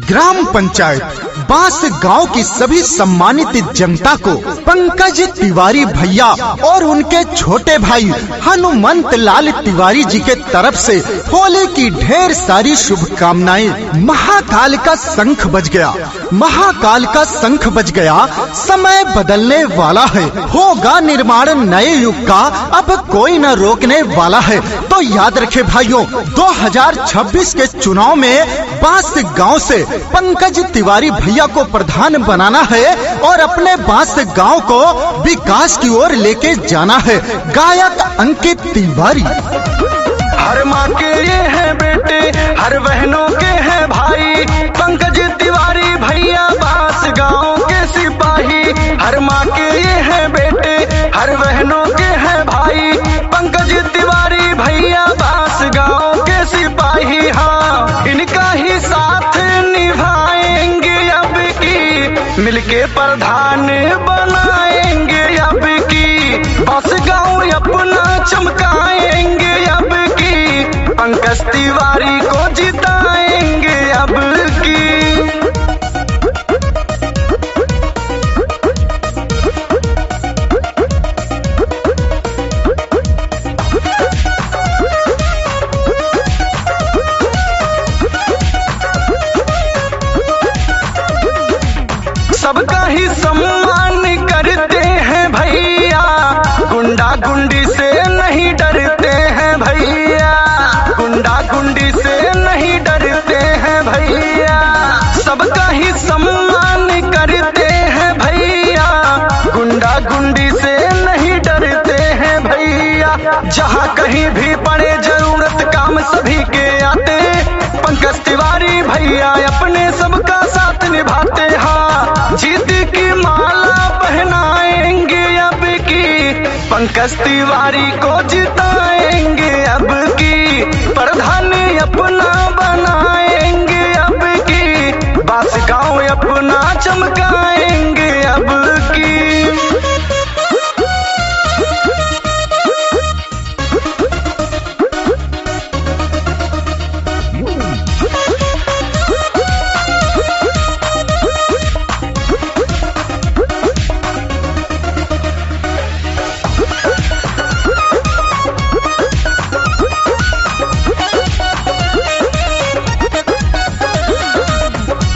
Gram panchayat बांस गांव की सभी सम्मानित जनता को पंकज तिवारी भैया और उनके छोटे भाई हनुमंत लाल तिवारी जी के तरफ से होली की ढेर सारी शुभकामनाएं। महाकाल का शंख बज गया, महाकाल का शंख बज गया, समय बदलने वाला है, होगा निर्माण नए युग का, अब कोई न रोकने वाला है। तो याद रखे भाइयों, 2026 के चुनाव में बांस गांव से पंकज तिवारी भैया को प्रधान बनाना है और अपने बांस गांव को विकास की ओर लेके जाना है। गायक अंकित तिवारी। हर माँ के ये हैं बेटे, हर बहनों के हैं भाई, पंकज तिवारी भैया बांस गांव के सिपाही। हर माँ के ये हैं बेटे, हर बहनों के हैं भाई, पंकज तिवारी भैया बांस गांव के सिपाही। हाँ, इनका ही साथ निभाएंगे अब की, मिलके प्रधान बनाएंगे अब की, बांस गांव अपना चमकाएंगे अब की, पंकज तिवारी को जिताएंगे अब की। सबका ही सम्मान करते हैं भैया, गुंडा गुंडी से नहीं डरते हैं भैया, गुंडा गुंडी से नहीं डरते हैं भैया। सबका ही सम्मान करते हैं भैया, गुंडा गुंडी से नहीं डरते हैं भैया। जहाँ कहीं भी पड़े जरूरत काम सभी के आते, पंकज तिवारी भैया अपने सबका साथ निभाते। हाँ, जीत की माला पहनाएंगे अब की, पंकज तिवारी को जिताएंगे अब की, प्रधान अपना बनाएंगे अब की, बांस गांव अपना चमकाएंगे अब की।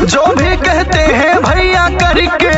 जो भी कहते हैं भैया करके